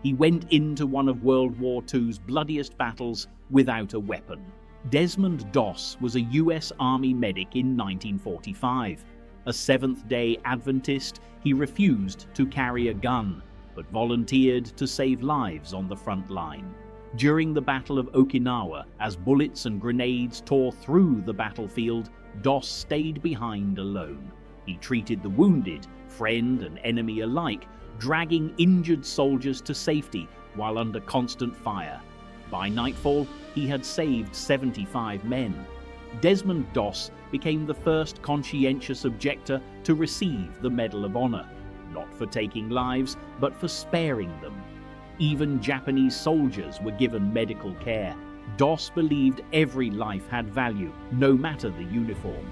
He went into one of World War II's bloodiest battles without a weapon. Desmond Doss was a US Army medic in 1945. A Seventh-day Adventist, he refused to carry a gun, but volunteered to save lives on the front line. During the Battle of Okinawa, as bullets and grenades tore through the battlefield, Doss stayed behind alone. He treated the wounded, friend and enemy alike, dragging injured soldiers to safety while under constant fire. By nightfall, he had saved 75 men. Desmond Doss became the first conscientious objector to receive the Medal of Honor, not for taking lives, but for sparing them. Even Japanese soldiers were given medical care. Doss believed every life had value, no matter the uniform.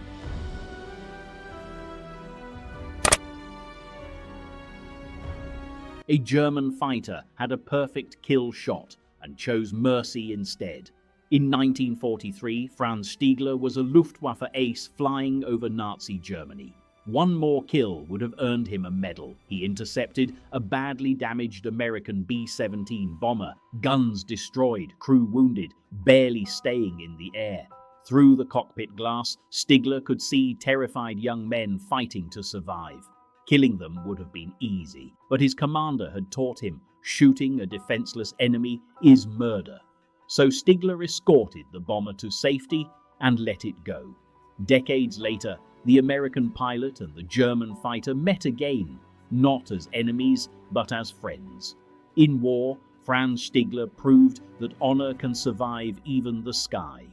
A German fighter had a perfect kill shot and chose mercy instead. In 1943, Franz Stiegler was a Luftwaffe ace flying over Nazi Germany. One more kill would have earned him a medal. He intercepted a badly damaged American B-17 bomber, guns destroyed, crew wounded, barely staying in the air. Through the cockpit glass, Stiegler could see terrified young men fighting to survive. Killing them would have been easy, but his commander had taught him shooting a defenseless enemy is murder. So Stiegler escorted the bomber to safety and let it go. Decades later, the American pilot and the German fighter met again, not as enemies, but as friends. In war, Franz Stiegler proved that honor can survive even the sky.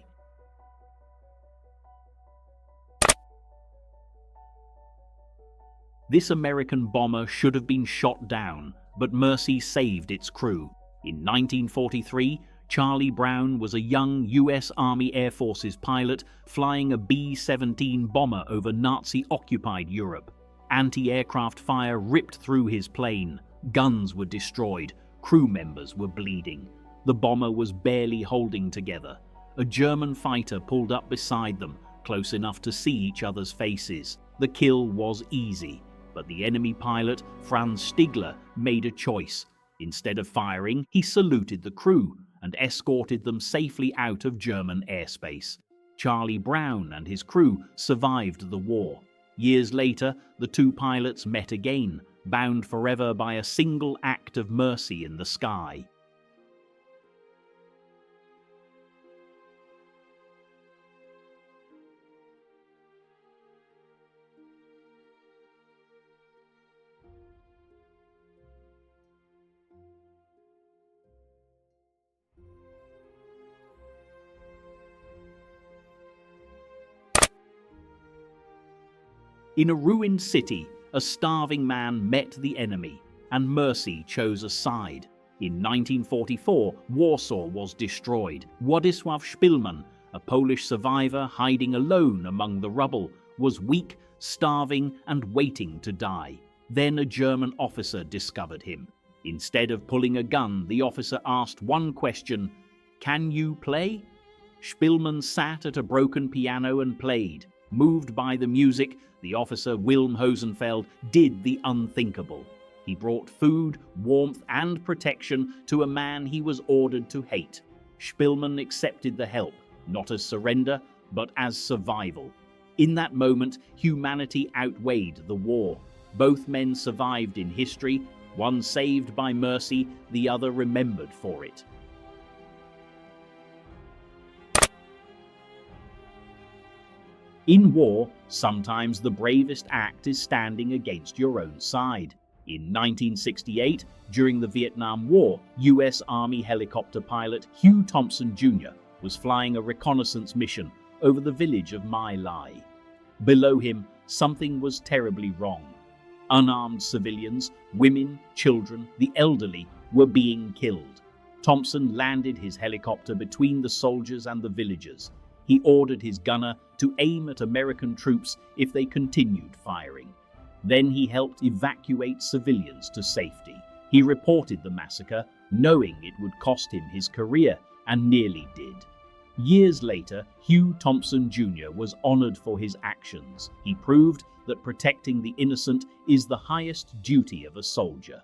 This American bomber should have been shot down, but mercy saved its crew. In 1943, Charlie Brown was a young US Army Air Forces pilot flying a B-17 bomber over Nazi-occupied Europe. Anti-aircraft fire ripped through his plane. Guns were destroyed. Crew members were bleeding. The bomber was barely holding together. A German fighter pulled up beside them, close enough to see each other's faces. The kill was easy, but the enemy pilot, Franz Stiegler, made a choice. Instead of firing, he saluted the crew and escorted them safely out of German airspace. Charlie Brown and his crew survived the war. Years later, the two pilots met again, bound forever by a single act of mercy in the sky. In a ruined city, a starving man met the enemy, and mercy chose a side. In 1944, Warsaw was destroyed. Władysław Szpilman, a Polish survivor hiding alone among the rubble, was weak, starving, and waiting to die. Then a German officer discovered him. Instead of pulling a gun, the officer asked one question: "Can you play?" Szpilman sat at a broken piano and played. Moved by the music, the officer, Wilm Hosenfeld, did the unthinkable. He brought food, warmth, and protection to a man he was ordered to hate. Szpilman accepted the help, not as surrender, but as survival. In that moment, humanity outweighed the war. Both men survived in history, one saved by mercy, the other remembered for it. In war, sometimes the bravest act is standing against your own side. In 1968, during the Vietnam War, US Army helicopter pilot Hugh Thompson Jr. was flying a reconnaissance mission over the village of My Lai. Below him, something was terribly wrong. Unarmed civilians, women, children, the elderly were being killed. Thompson landed his helicopter between the soldiers and the villagers. He ordered his gunner to aim at American troops if they continued firing. Then he helped evacuate civilians to safety. He reported the massacre, knowing it would cost him his career, and nearly did. Years later, Hugh Thompson Jr. was honored for his actions. He proved that protecting the innocent is the highest duty of a soldier.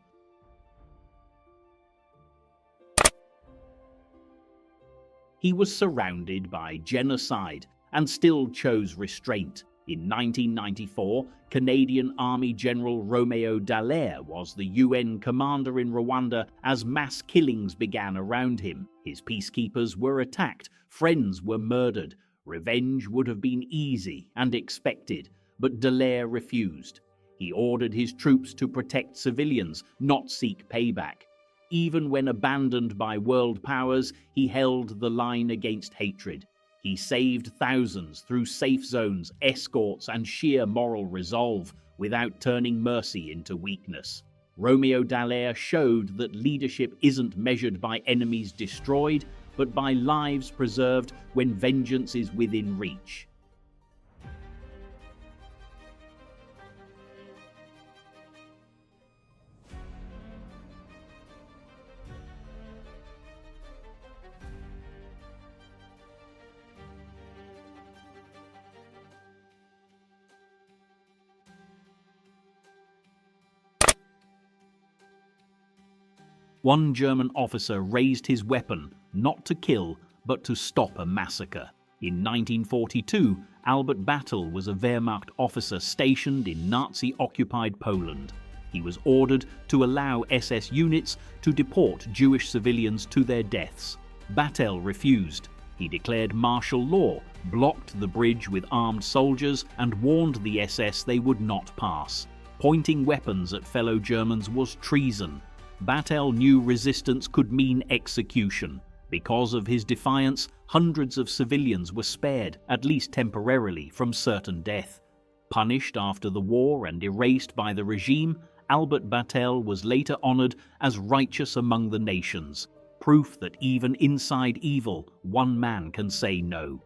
He was surrounded by genocide and still chose restraint. In 1994, Canadian Army General Romeo Dallaire was the UN commander in Rwanda as mass killings began around him. His peacekeepers were attacked, friends were murdered. Revenge would have been easy and expected, but Dallaire refused. He ordered his troops to protect civilians, not seek payback. Even when abandoned by world powers, he held the line against hatred. He saved thousands through safe zones, escorts, and sheer moral resolve without turning mercy into weakness. Romeo Dallaire showed that leadership isn't measured by enemies destroyed, but by lives preserved when vengeance is within reach. One German officer raised his weapon, not to kill, but to stop a massacre. In 1942, Albert Battel was a Wehrmacht officer stationed in Nazi-occupied Poland. He was ordered to allow SS units to deport Jewish civilians to their deaths. Battel refused. He declared martial law, blocked the bridge with armed soldiers, and warned the SS they would not pass. Pointing weapons at fellow Germans was treason. Battel knew resistance could mean execution. Because of his defiance, hundreds of civilians were spared, at least temporarily, from certain death. Punished after the war and erased by the regime, Albert Battel was later honored as righteous among the nations, proof that even inside evil, one man can say no.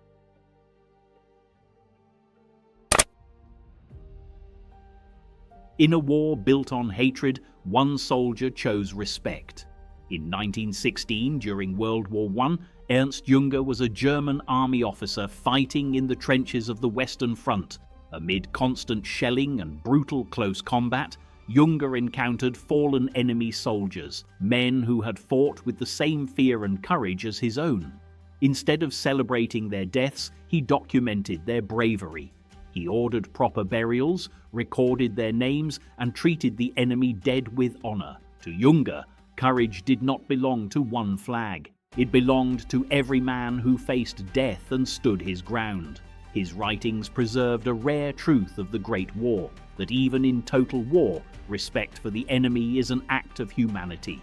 In a war built on hatred, one soldier chose respect. In 1916, during World War I, Ernst Junger was a German army officer fighting in the trenches of the Western Front. Amid constant shelling and brutal close combat, Junger encountered fallen enemy soldiers, men who had fought with the same fear and courage as his own. Instead of celebrating their deaths, he documented their bravery. He ordered proper burials, recorded their names, and treated the enemy dead with honor. To Junger, courage did not belong to one flag. It belonged to every man who faced death and stood his ground. His writings preserved a rare truth of the Great War, that even in total war, respect for the enemy is an act of humanity.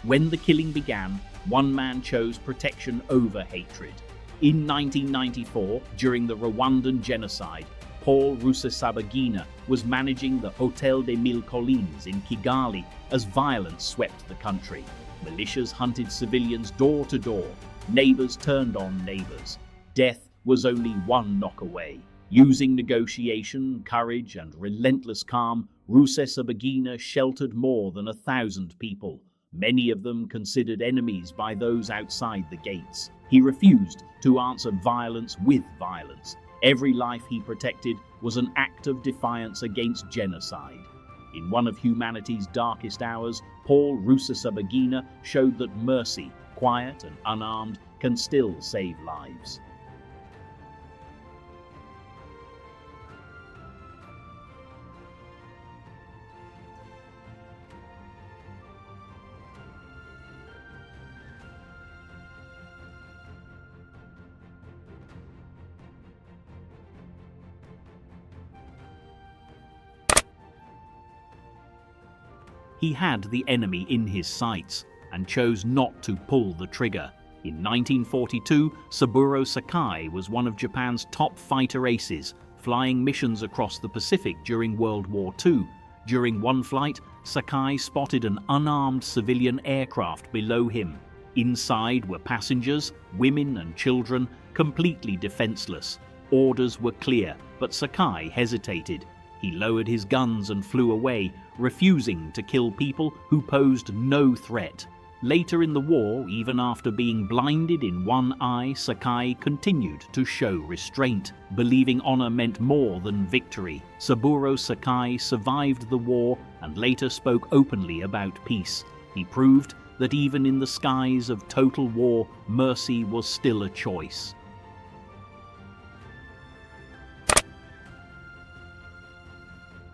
When the killing began, one man chose protection over hatred. In 1994, during the Rwandan genocide, Paul Rusesabagina was managing the Hotel des Mille Collines in Kigali as violence swept the country. Militias hunted civilians door to door. Neighbors turned on neighbors. Death was only one knock away. Using negotiation, courage, and relentless calm, Rusesabagina sheltered more than 1,000 people, many of them considered enemies by those outside the gates. He refused to answer violence with violence. Every life he protected was an act of defiance against genocide. In one of humanity's darkest hours, Paul Rusesabagina showed that mercy, quiet and unarmed, can still save lives. He had the enemy in his sights and chose not to pull the trigger. In 1942, Saburo Sakai was one of Japan's top fighter aces, flying missions across the Pacific during World War II. During one flight, Sakai spotted an unarmed civilian aircraft below him. Inside were passengers, women and children, completely defenseless. Orders were clear, but Sakai hesitated. He lowered his guns and flew away, refusing to kill people who posed no threat. Later in the war, even after being blinded in one eye, Sakai continued to show restraint, believing honor meant more than victory. Saburo Sakai survived the war and later spoke openly about peace. He proved that even in the skies of total war, mercy was still a choice.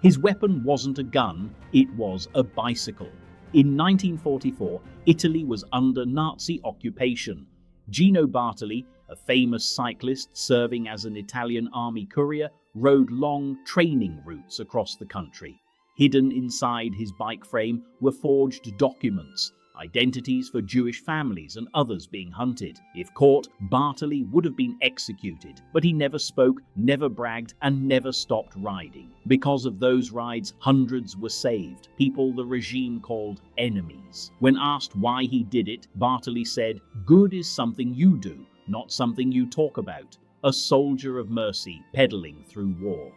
His weapon wasn't a gun, it was a bicycle. In 1944, Italy was under Nazi occupation. Gino Bartali, a famous cyclist serving as an Italian army courier, rode long training routes across the country. Hidden inside his bike frame were forged documents, identities for Jewish families and others being hunted. If caught, Bartali would have been executed, but he never spoke, never bragged, and never stopped riding. Because of those rides, hundreds were saved, people the regime called enemies. When asked why he did it, Bartali said, "Good is something you do, not something you talk about. A soldier of mercy pedaling through war."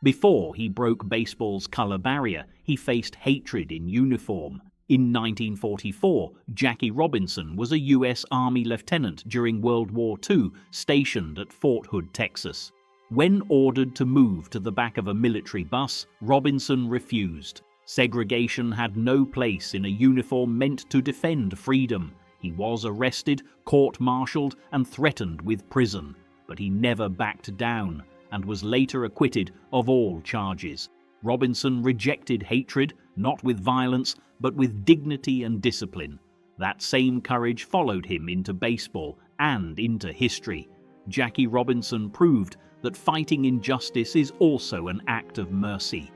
Before he broke baseball's color barrier, he faced hatred in uniform. In 1944, Jackie Robinson was a U.S. Army lieutenant during World War II, stationed at Fort Hood, Texas. When ordered to move to the back of a military bus, Robinson refused. Segregation had no place in a uniform meant to defend freedom. He was arrested, court-martialed, and threatened with prison, but he never backed down and was later acquitted of all charges. Robinson rejected hatred, not with violence, but with dignity and discipline. That same courage followed him into baseball and into history. Jackie Robinson proved that fighting injustice is also an act of mercy.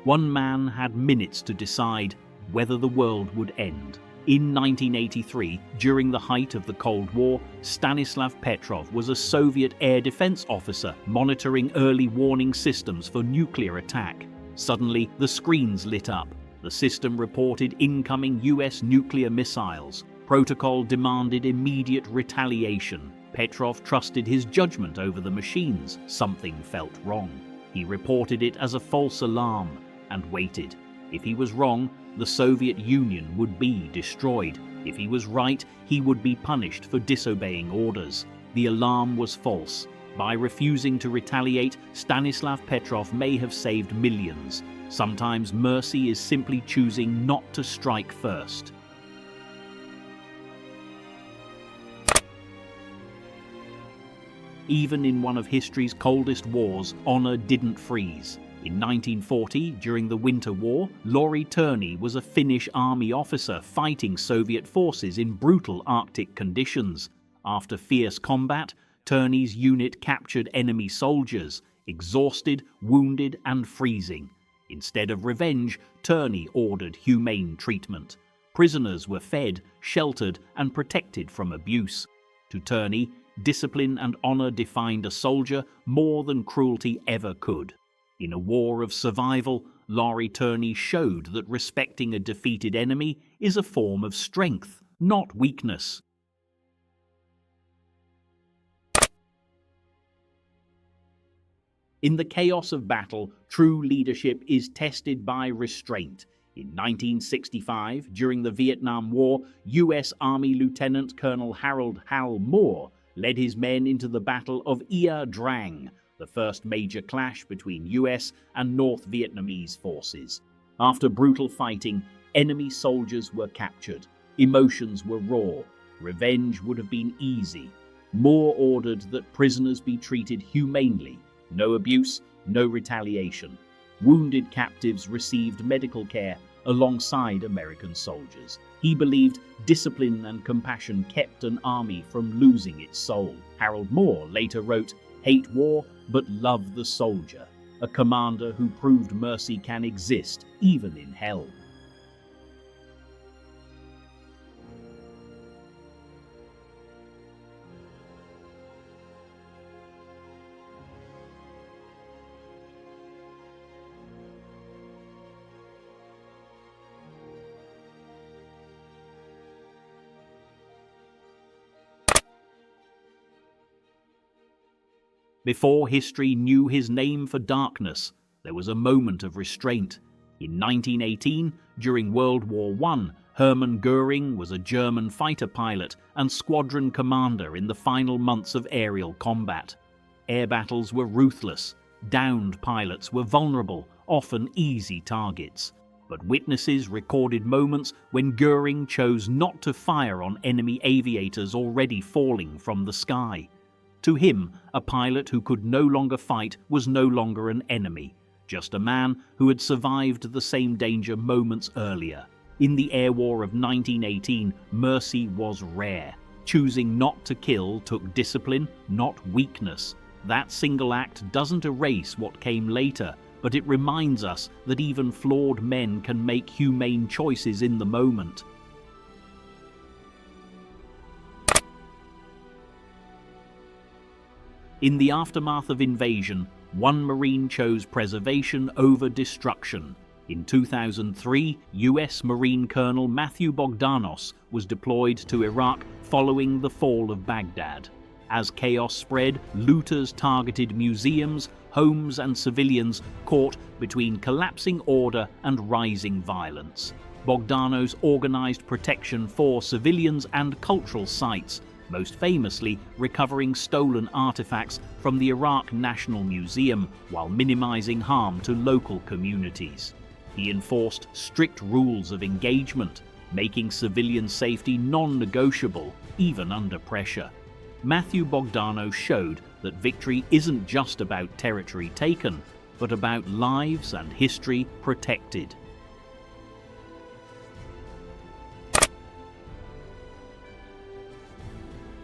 One man had minutes to decide whether the world would end. In 1983, during the height of the Cold War, Stanislav Petrov was a Soviet air defense officer monitoring early warning systems for nuclear attack. Suddenly, the screens lit up. The system reported incoming US nuclear missiles. Protocol demanded immediate retaliation. Petrov trusted his judgment over the machines. Something felt wrong. He reported it as a false alarm and waited. If he was wrong, the Soviet Union would be destroyed. If he was right, he would be punished for disobeying orders. The alarm was false. By refusing to retaliate, Stanislav Petrov may have saved millions. Sometimes mercy is simply choosing not to strike first. Even in one of history's coldest wars, honor didn't freeze. In 1940, during the Winter War, Lauri Turney was a Finnish army officer fighting Soviet forces in brutal Arctic conditions. After fierce combat, Turney's unit captured enemy soldiers, exhausted, wounded, and freezing. Instead of revenge, Turney ordered humane treatment. Prisoners were fed, sheltered, and protected from abuse. To Turney, discipline and honor defined a soldier more than cruelty ever could. In a war of survival, Lauri Turney showed that respecting a defeated enemy is a form of strength, not weakness. In the chaos of battle, true leadership is tested by restraint. In 1965, during the Vietnam War, U.S. Army Lieutenant Colonel Harold "Hal" Moore led his men into the Battle of Ia Drang, the first major clash between US and North Vietnamese forces. After brutal fighting, enemy soldiers were captured. Emotions were raw. Revenge would have been easy. Moore ordered that prisoners be treated humanely. No abuse, no retaliation. Wounded captives received medical care alongside American soldiers. He believed discipline and compassion kept an army from losing its soul. Harold Moore later wrote, "Hate war, but love the soldier, a commander who proved mercy can exist even in hell." Before history knew his name for darkness, there was a moment of restraint. In 1918, during World War I, Hermann Goering was a German fighter pilot and squadron commander in the final months of aerial combat. Air battles were ruthless. Downed pilots were vulnerable, often easy targets. But witnesses recorded moments when Goering chose not to fire on enemy aviators already falling from the sky. To him, a pilot who could no longer fight was no longer an enemy, just a man who had survived the same danger moments earlier. In the air war of 1918, mercy was rare. Choosing not to kill took discipline, not weakness. That single act doesn't erase what came later, but it reminds us that even flawed men can make humane choices in the moment. In the aftermath of invasion, one Marine chose preservation over destruction. In 2003, US Marine Colonel Matthew Bogdanos was deployed to Iraq following the fall of Baghdad. As chaos spread, looters targeted museums, homes and civilians caught between collapsing order and rising violence. Bogdanos organized protection for civilians and cultural sites, most famously recovering stolen artifacts from the Iraq National Museum while minimizing harm to local communities. He enforced strict rules of engagement, making civilian safety non-negotiable, even under pressure. Matthew Bogdanos showed that victory isn't just about territory taken, but about lives and history protected.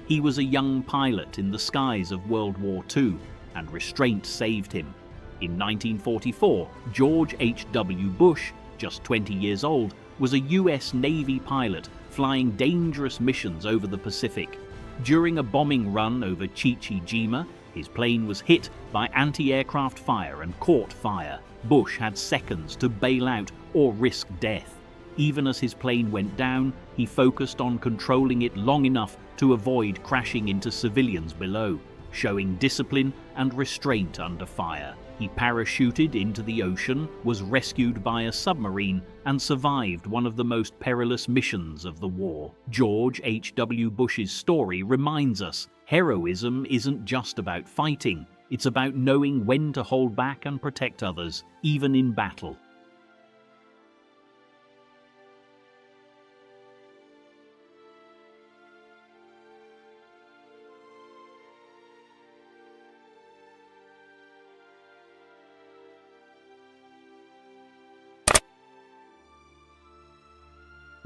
He was a young pilot in the skies of World War II, and restraint saved him. In 1944, George H.W. Bush, just 20 years old, was a US Navy pilot flying dangerous missions over the Pacific. During a bombing run over Chichi-jima, his plane was hit by anti-aircraft fire and caught fire. Bush had seconds to bail out or risk death. Even as his plane went down, he focused on controlling it long enough to avoid crashing into civilians below, showing discipline and restraint under fire. He parachuted into the ocean, was rescued by a submarine, and survived one of the most perilous missions of the war. George H.W. Bush's story reminds us, heroism isn't just about fighting, it's about knowing when to hold back and protect others, even in battle.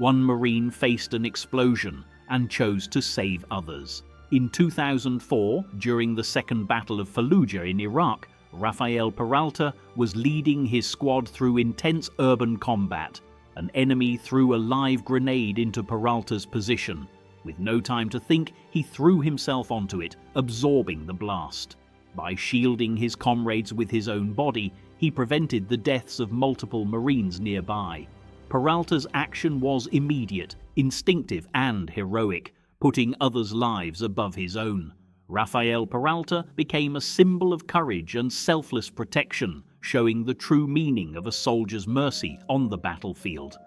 One Marine faced an explosion and chose to save others. In 2004, during the Second Battle of Fallujah in Iraq, Rafael Peralta was leading his squad through intense urban combat. An enemy threw a live grenade into Peralta's position. With no time to think, he threw himself onto it, absorbing the blast. By shielding his comrades with his own body, he prevented the deaths of multiple Marines nearby. Peralta's action was immediate, instinctive and heroic, putting others' lives above his own. Rafael Peralta became a symbol of courage and selfless protection, showing the true meaning of a soldier's mercy on the battlefield.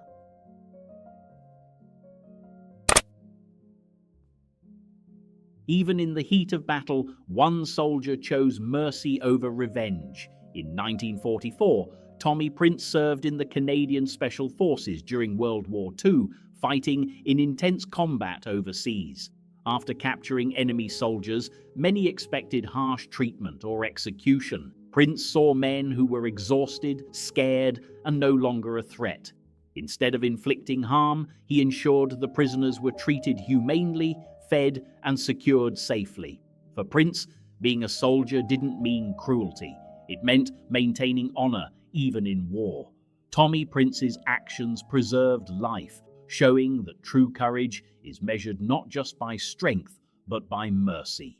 Even in the heat of battle, one soldier chose mercy over revenge. In 1944, Tommy Prince served in the Canadian Special Forces during World War II, fighting in intense combat overseas. After capturing enemy soldiers, many expected harsh treatment or execution. Prince saw men who were exhausted, scared, and no longer a threat. Instead of inflicting harm, he ensured the prisoners were treated humanely, fed, and secured safely. For Prince, being a soldier didn't mean cruelty. It meant maintaining honor, even in war. Tommy Prince's actions preserved life, showing that true courage is measured not just by strength, but by mercy.